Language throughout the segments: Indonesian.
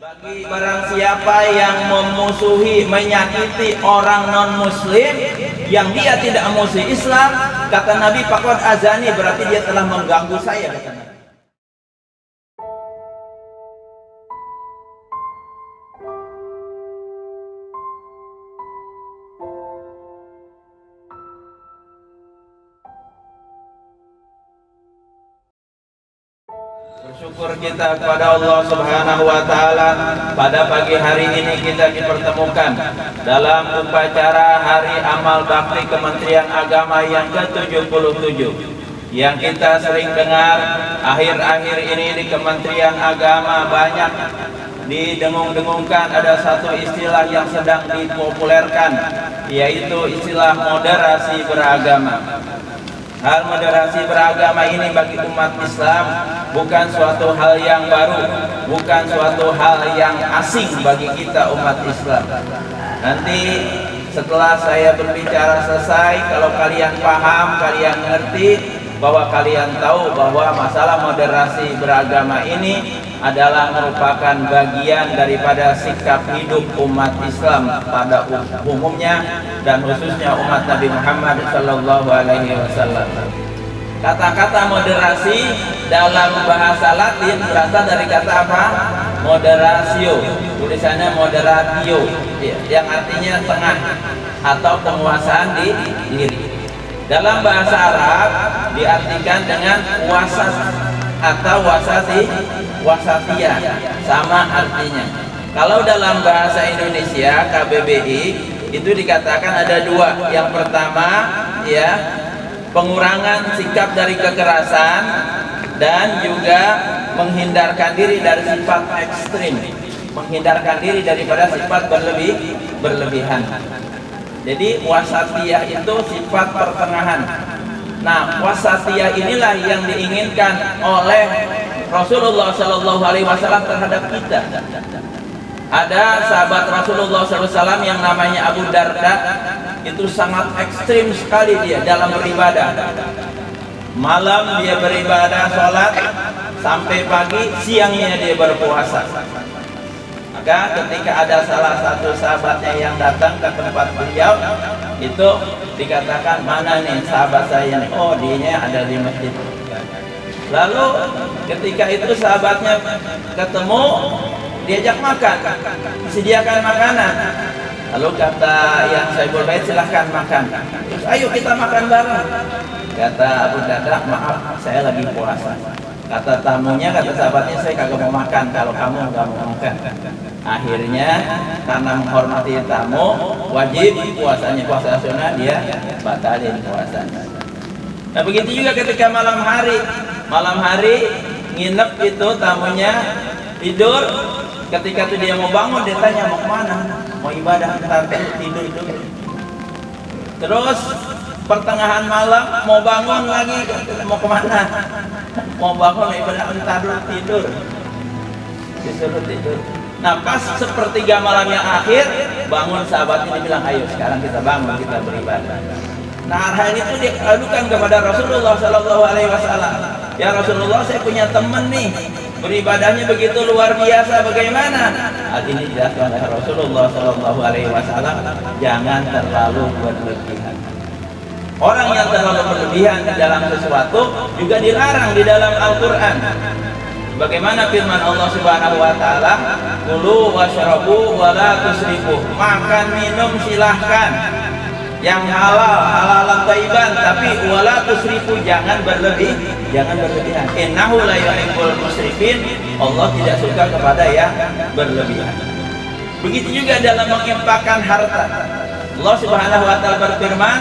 Bagi barang siapa yang memusuhi, menyakiti orang non-muslim yang dia tidak memusuhi Islam, kata Nabi, faqad azani, berarti dia telah mengganggu saya, kata Nabi. Bersyukur kita kepada Allah Subhanahu wa Ta'ala, pada pagi hari ini kita dipertemukan dalam upacara Hari Amal Bakti Kementerian Agama yang ke-77 yang kita sering dengar akhir-akhir ini di Kementerian Agama. Banyak didengung-dengungkan, ada satu istilah yang sedang dipopulerkan, yaitu istilah moderasi beragama. Hal moderasi beragama ini bagi umat Islam bukan suatu hal yang baru, bukan suatu hal yang asing bagi kita umat Islam. Nanti setelah saya berbicara selesai, kalau kalian paham, kalian ngerti, bahwa kalian tahu bahwa masalah moderasi beragama ini adalah merupakan bagian daripada sikap hidup umat Islam pada umumnya dan khususnya umat Nabi Muhammad Sallallahu Alaihi Wasallam. Kata-kata moderasi dalam bahasa Latin berasal dari kata apa? Moderatio, tulisannya moderatio, yang artinya tengah atau penguasaan diri. Dalam bahasa Arab diartikan dengan wasat atau wasatiyah, sama artinya. Kalau dalam bahasa Indonesia KBBI itu dikatakan ada dua. Yang pertama ya, pengurangan sikap dari kekerasan dan juga menghindarkan diri dari sifat ekstrim, menghindarkan diri daripada sifat berlebihan. Jadi wasatiyah itu sifat pertengahan. Nah, wasatiyah inilah yang diinginkan oleh Rasulullah Sallallahu Alaihi Wasallam terhadap kita. Ada sahabat Rasulullah SAW yang namanya Abu Darda, itu sangat ekstrim sekali dia dalam beribadah. Malam dia beribadah, sholat sampai pagi, siangnya dia berpuasa. Maka ketika ada salah satu sahabatnya yang datang ke tempat beliau, itu dikatakan, mana nih sahabat saya nih? Oh, dia ada di masjid. Lalu ketika itu sahabatnya ketemu, diajak makan, disediakan makanan. Lalu kata yang Saibul Bait, silahkan makan. Terus ayo kita makan bareng. Kata Abu Darda, maaf saya lagi puasa. Kata tamunya, kata sahabatnya, saya kagak mau makan kalau kamu nggak mau makan. Akhirnya karena menghormati tamu, wajib puasanya, puasa sunnah dia batalin puasanya. Nah begitu juga ketika malam hari nginep itu tamunya tidur. Ketika itu dia mau bangun, dia tanya mau kemana? Mau ibadah, ntar tidur dulu. Terus pertengahan malam mau bangun lagi, mau kemana? Mau bangun ibadah, ntar dulu tidur. Disuruh tidur. Nah pas sepertiga malam yang akhir, bangun sahabatnya, dibilang ayo sekarang kita bangun, kita beribadah. Nah hal itu diadukan kepada Rasulullah Sallallahu Alaihi Wasallam. Ya Rasulullah, saya punya teman nih, beribadahnya begitu luar biasa, bagaimana? Hal ini dijelaskan oleh Rasulullah Sallallahu Alaihi Wasallam, jangan terlalu berlebihan. Orang yang terlalu berlebihan di dalam sesuatu juga dilarang di dalam Al-Quran. Bagaimana firman Allah Subhanahu wa Ta'ala, kulu washrabu wala tusrifu, makan minum silahkan yang halal, halalan thayyiban, tapi wala tusrifu, jangan berlebihan. Innahu la yuhibbul musrifin, Allah tidak suka kepada yang berlebihan. Begitu juga dalam menginfakkan harta. Allah Subhanahu wa Ta'ala berfirman,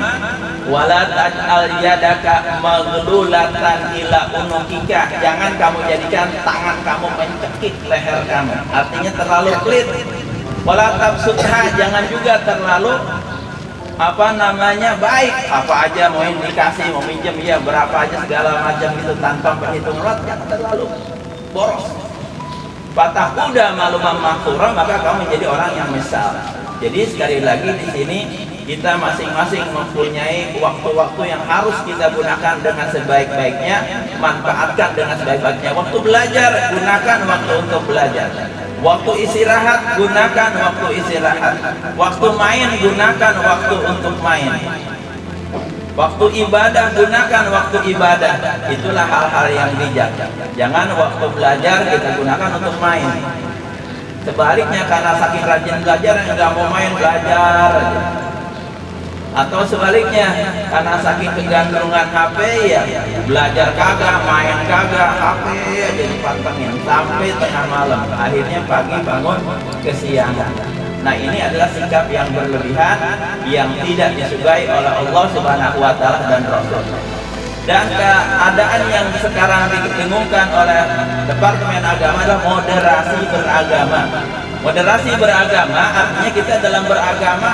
wala taj'al yadaka maghlulatan ila unukika, jangan kamu jadikan tangan kamu mencekik leher kamu, artinya terlalu pelit. Wala tabsutha, jangan juga terlalu baik, apa aja mau dikasih, mau minjem ya berapa aja segala macam itu tanpa perhitungan, jangan terlalu boros. Fatakuda malumam mahsura, maka kamu menjadi orang yang misal. Jadi sekali lagi di sini kita masing-masing mempunyai waktu-waktu yang harus kita gunakan dengan sebaik-baiknya, manfaatkan dengan sebaik-baiknya. Waktu belajar, gunakan waktu untuk belajar. Waktu istirahat gunakan waktu istirahat. Waktu main gunakan waktu untuk main. Waktu ibadah gunakan waktu ibadah. Itulah hal-hal yang bijak. Jangan waktu belajar kita gunakan untuk main. Sebaliknya karena saking rajin belajar nggak mau main, belajar aja. Atau sebaliknya karena saking kegantungan HP ya belajar kagak, main kagak, HP aja dipantengin sampai tengah malam, akhirnya pagi bangun kesiangan. Nah, ini adalah sikap yang berlebihan yang tidak disukai oleh Allah Subhanahu wa taala dan Rasul. Dan keadaan yang sekarang didengungkan oleh Departemen Agama adalah moderasi beragama. Moderasi beragama artinya kita dalam beragama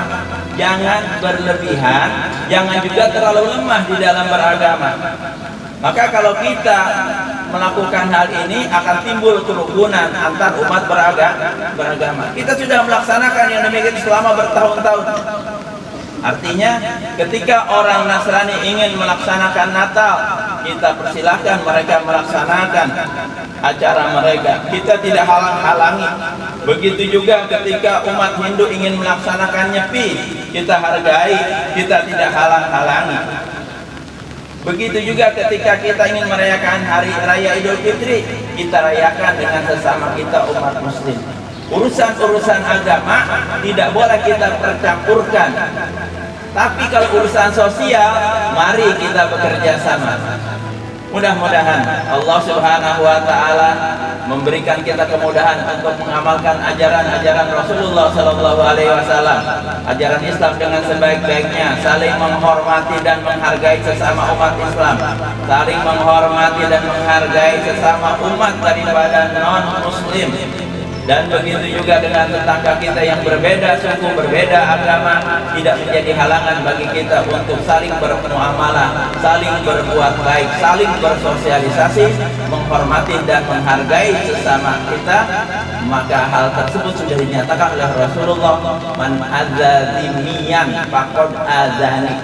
jangan berlebihan, jangan juga terlalu lemah di dalam beragama. Maka kalau kita melakukan hal ini akan timbul kerukunan antar umat beragama. Kita sudah melaksanakan yang demikian selama bertahun-tahun. Artinya ketika orang Nasrani ingin melaksanakan Natal, kita persilahkan mereka melaksanakan acara mereka, kita tidak halang-halangi. Begitu juga ketika umat Hindu ingin melaksanakan Nyepi, kita hargai, kita tidak halang-halangi. Begitu juga ketika kita ingin merayakan Hari Raya Idul Fitri, kita rayakan dengan sesama kita umat Muslim. Urusan-urusan agama tidak boleh kita percampurkan. Tapi kalau urusan sosial, mari kita bekerja sama. Mudah-mudahan Allah Subhanahu wa taala memberikan kita kemudahan untuk mengamalkan ajaran-ajaran Rasulullah sallallahu alaihi wasallam, ajaran Islam dengan sebaik-baiknya, saling menghormati dan menghargai sesama umat Islam, saling menghormati dan menghargai sesama umat daripada non-muslim. Dan begitu juga dengan tetangga kita yang berbeda suku, berbeda agama, tidak menjadi halangan bagi kita untuk saling bermuamalah, saling berbuat baik, saling bersosialisasi, menghormati dan menghargai sesama kita. Maka hal tersebut sudah dinyatakan oleh Rasulullah, man azza zimmiyan faqad azani.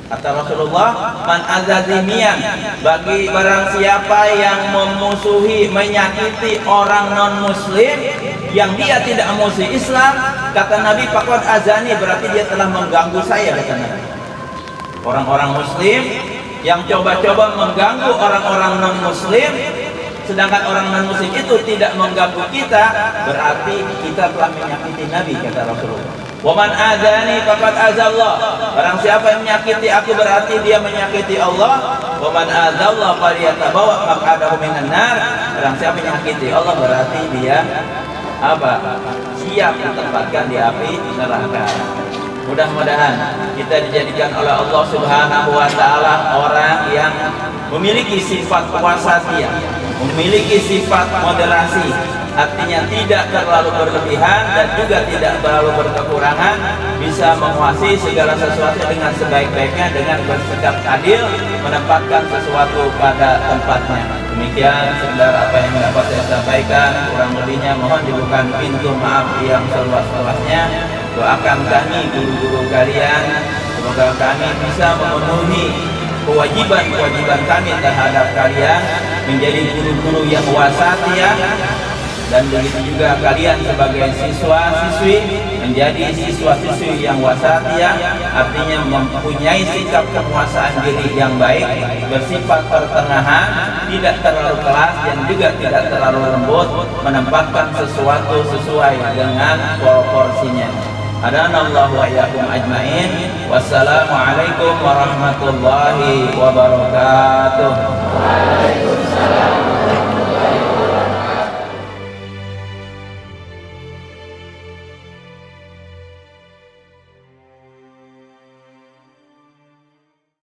Kata Rasulullah, man azazimian, bagi barang siapa yang memusuhi, menyakiti orang non-muslim yang dia tidak musuh Islam, kata Nabi, faqad azani, berarti dia telah mengganggu saya, kata Nabi. Orang-orang muslim yang coba-coba mengganggu orang-orang non-muslim, sedangkan orang non-muslim itu tidak mengganggu kita, berarti kita telah menyakiti Nabi, kata Rasulullah. Waman azani faqad azallah, barang siapa yang menyakiti aku berarti dia menyakiti Allah. Waman azallah falyatabawwa maq'adahu minan nar, barang siapa menyakiti Allah berarti dia siap ditempatkan di api neraka. Mudah-mudahan kita dijadikan oleh Allah Subhanahu wa taala orang yang memiliki sifat wasatiyah, memiliki sifat moderasi, artinya tidak terlalu berlebihan dan juga tidak terlalu berkekurangan, bisa menguasai segala sesuatu dengan sebaik-baiknya, dengan bersikap adil, menempatkan sesuatu pada tempatnya. Demikian sekedar apa yang dapat saya sampaikan, kurang lebihnya mohon dibuka pintu maaf yang seluas-luasnya. Doakan kami guru-guru kalian, semoga kami bisa memenuhi kewajiban-kewajiban kami terhadap kalian, menjadi guru-guru yang wasatiyah. Dan begitu juga kalian sebagai siswa-siswi menjadi siswa-siswi yang wasatiyah, artinya mempunyai sikap penguasaan diri yang baik, bersifat pertengahan, tidak terlalu keras dan juga tidak terlalu lembut, menempatkan sesuatu sesuai dengan proporsinya. Hadanallahu wa iyyakum ajmain. Wassalamualaikum warahmatullahi wabarakatuh.